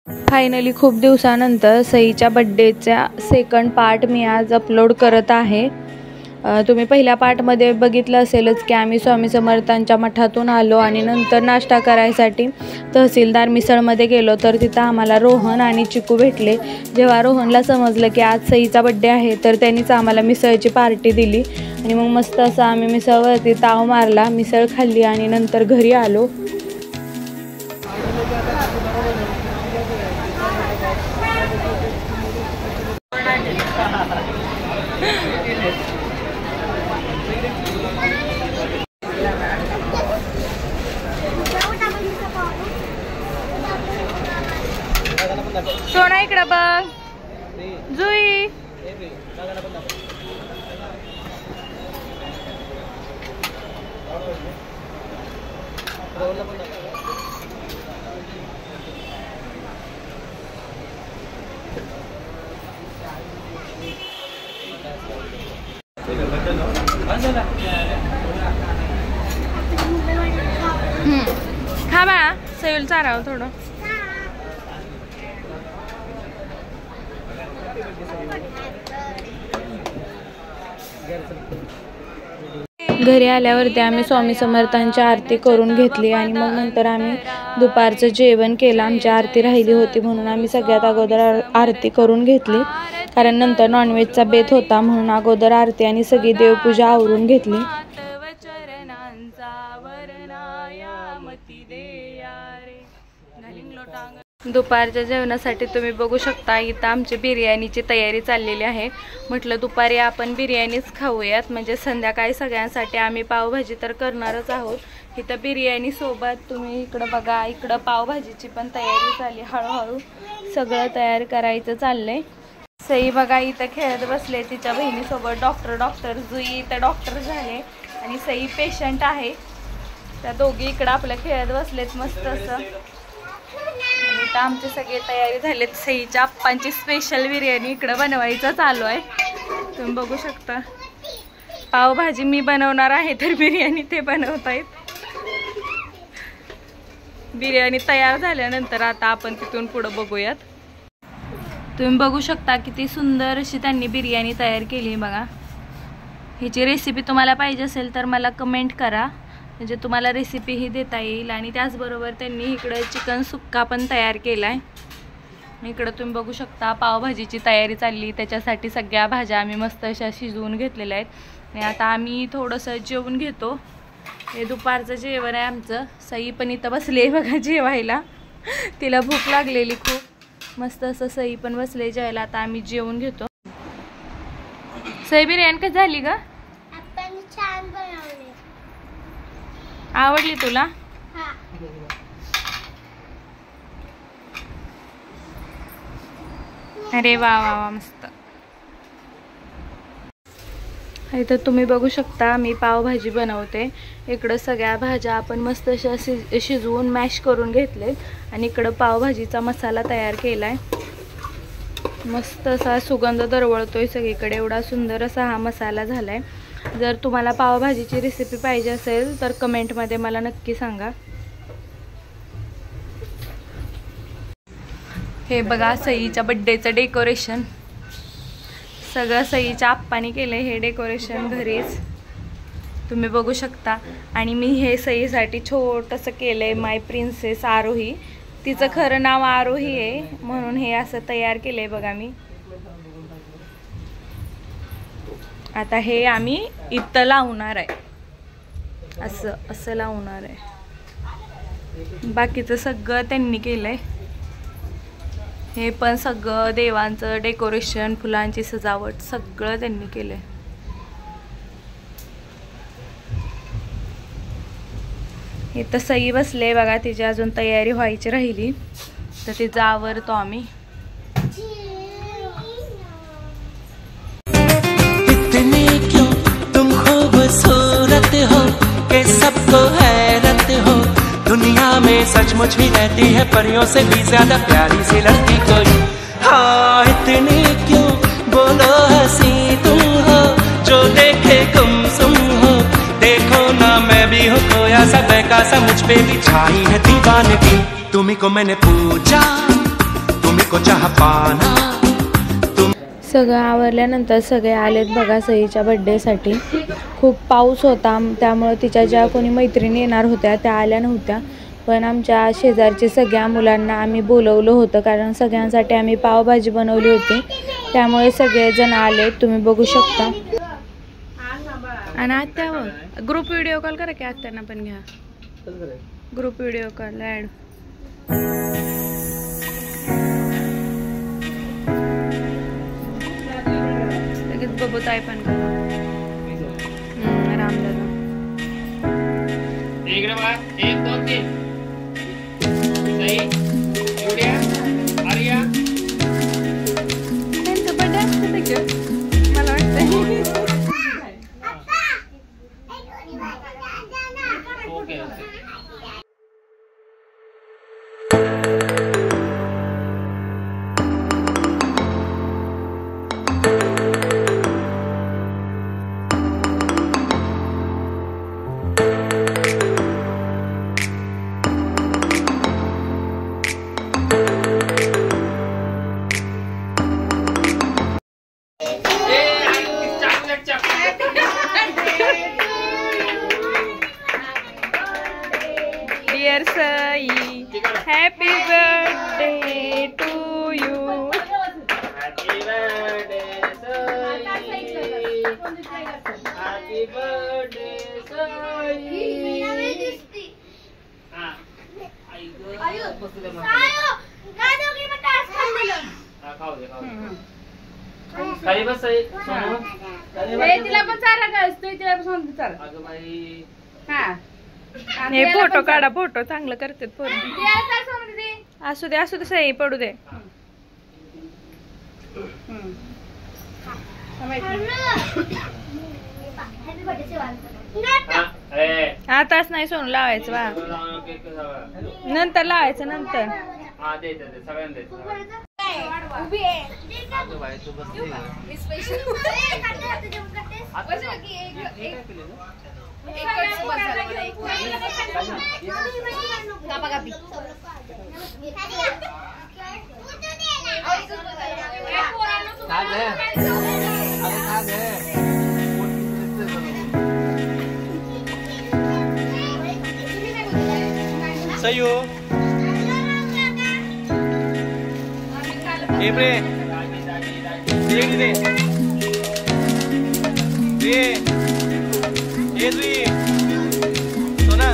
Finally खूप दिवसानंतर सईच्या बड्डेचा सेकंड पार्ट मी आज अपलोड करत आहे। तुम्ही पहिल्या पार्टमध्ये बघितलं असेलच की आम्ही स्वामी समर्थांच्या मठातून आलो आणि नंतर नाश्ता करायसाठी तहसीलदार मिसळमध्ये गेलो, तर तिथं आम्हाला रोहन आणि चिकू भेटले। जेव्हा रोहनला समजलं की आज सईचा बड्डे आहे तर त्यांनीच आम्हाला मिसळची पार्टी दिली आणि मग मस्त असं आम्ही मिसळवरती ताव मारला, मिसळ खाल्ली आणि नंतर घरी आलो। सोना इकडं बघ, जुई खा बाळा, सैल चारावं थोडं। घरी आल्यावरती आम्ही स्वामी समर्थांची आरती करून घेतली आणि मग नंतर आम्ही दुपारचं जेवण केलं। आमची आरती राहिली होती म्हणून आम्ही सगळ्यात अगोदर आरती करून घेतली, कारण नंतर नॉनव्हेजचा बेत होता म्हणून अगोदर आरती आणि सगळी देवपूजा आवरून घेतली। दुपारच्या जेवणासाठी तुम्ही बघू शकता इथं आमची बिर्याणीची तयारी चाललेली आहे। म्हटलं दुपारी आपण बिर्याणीच खाऊयात, म्हणजे संध्याकाळी सगळ्यांसाठी आम्ही पावभाजी तर करणारच आहोत। इथं बिर्याणी सोबत तुम्ही इकडं बघा, इकडं पावभाजीची पण तयारी झाली, हळूहळू सगळं तयार करायचं चाललंय। सई बघा इथं खेळत बसले तिच्या बहिणीसोबत। डॉक्टर जुई इथं डॉक्टर झाले आणि सई पेशंट आहे। त्या दोघी इकडं आपल्या खेळत बसलेत मस्त असं। इथं आमची सगळी तयारी झालीत। सईच्या आप्पांची स्पेशल बिर्याणी इकडं बनवायचं चालू आहे, तुम्ही बघू शकता। पावभाजी मी बनवणार आहे तर बिर्याणी ते बनवत आहेत। बिर्याणी तयार झाल्यानंतर आता आपण तिथून पुढं बघूयात। तुम्ही बघू शकता किती सुंदर अशी त्यांनी बिर्याणी तयार केली बघा। ह्याची रेसिपी तुम्हाला पाहिजे असेल तर मला कमेंट करा, म्हणजे तुम्हाला रेसिपी ही देता येईल। आणि त्याचबरोबर त्यांनी इकडे चिकन सुक्का पण तयार केलाय। इकडे तुम्ही बघू शकता पावभाजीची तयारी चालली, त्याच्यासाठी सगळ्या भाज्या आम्ही मस्त अशा शिजवून घेतलेल्या आहेत आणि आता आम्ही थोडंसं जेवून घेतो। हे दुपारचं जेवण आहे आमचं। सई पण इथं बसली आहे बघा जेवायला, तिला भूक लागलेली खूप। मस्त असं सई पण बसले जेवायला। आता आम्ही जेवून घेतो। सई बिर्याणी कशी झाली ग? आवडली तुला? अरे वा वा वा, मस्त। इथं तुम्ही बघू शकता मी पावभाजी बनवते। इकडं सगळ्या भाज्या आपण मस्त अशा शिजवून मॅश करून घेतले आणि इकडं पावभाजीचा मसाला तयार केलाय। मस्त असा सुगंध दरवळतोय सगळीकडे, एवढा सुंदर असा हा मसाला झालाय। जर तुम्हाला पावभाजीची रेसिपी पाहिजे असेल तर कमेंटमध्ये मला नक्की सांगा। हे बघा सईच्या बड्डेचं डेकोरेशन, सगळं सईच्या आप्पानी केलंय हे डेकोरेशन घरीच, तुम्ही बघू शकता। आणि मी हे सईसाठी छोटंसं केलंय, माय प्रिन्सेस आरोही। तिचं खरं नाव आरोही आहे म्हणून हे असं तयार केलंय बघा मी। आता हे आम्ही इथं लावणार आहे, असं असं लावणार आहे। बाकीचं सगळं त्यांनी केलंय। हे पण सगळं देवांचं डेकोरेशन, फुलांची सजावट सगळं त्यांनी केलंय। इथं सई बसले बघा, तिची अजून तयारी व्हायची राहिली तर तिचं आवरतो आम्ही। सबको हैरत हो दुनिया में सचमुच ही रहती है परियों से भी ज्यादा प्यारी सी लड़की कोई। हाँ इतनी क्यों बोलो हंसी तुम हो, जो देखे गुमसुम हो। देखो ना मैं भी हूँ खोया सा बहका सा, मुझ पे भी छाई है दीवानगी। तुम्ही को मैंने पूछा को चाह पाना। सगळं आवरल्यानंतर सगळे आलेत बघा सईच्या बड्डेसाठी। खूप पाऊस होता त्यामुळे तिच्या ज्या कोणी मैत्रिणी येणार होत्या त्या आल्या नव्हत्या, पण आमच्या शेजारच्या सगळ्या मुलांना आम्ही बोलवलं होतं कारण सगळ्यांसाठी आम्ही पावभाजी बनवली होती, त्यामुळे सगळेजण आले तुम्ही बघू शकता। आणि आत्यावर ग्रुप व्हिडिओ कॉल करा की आत्यांना पण घ्या, ग्रुप व्हिडिओ कॉल ॲड। लगेच बबूताई पण करा, रामदादा इकडे बघा, 1 2 3 सई जुडिया आर्या। त्यांचं बर्थडे असतं ते मला वाटतं। Okay dear Sai, happy birthday to you. Happy birthday Sai, happy birthday Sai. हां आयो बसू दे मग, काय दोघी मग टास्क खाल्लं। हां खाऊ दे खाली बस सई सोनू, तिला पण चारा काय असतो, तिला पण सांगतो चारा। अगं बाई हा हे फोटो काढा, फोटो चांगलं करतात फोटो। असू दे असू दे सई, पडू दे। आताच नाही सोनू लावायचं बा, नंतर लावायचं नंतर। हां दे दे सगळ्यांना दे। उभी आहे अगं बाई तू बस दे। मी स्पेशल सयू एब्रे दे दे सोना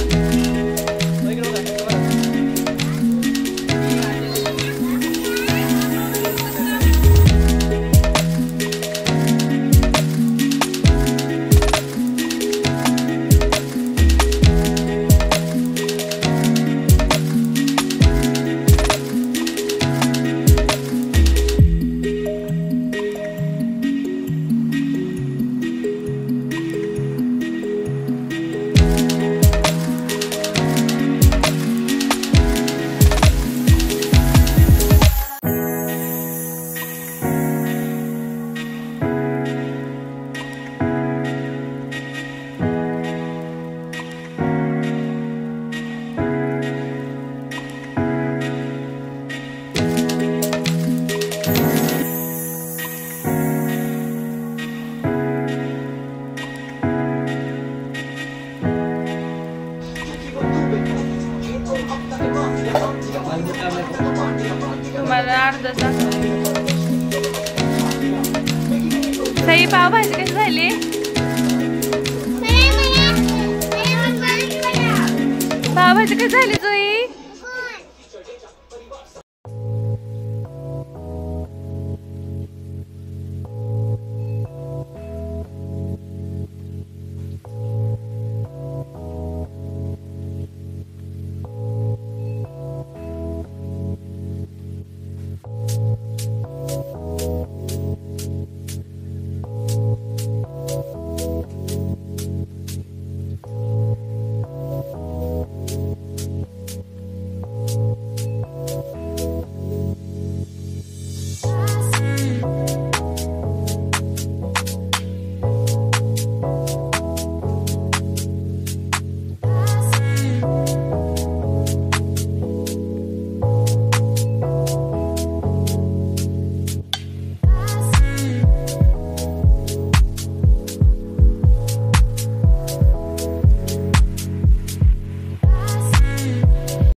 तुम्हाला अर्धा तास सई पावभाजी कशी झाली? पावभाजी कशी झाली जुई?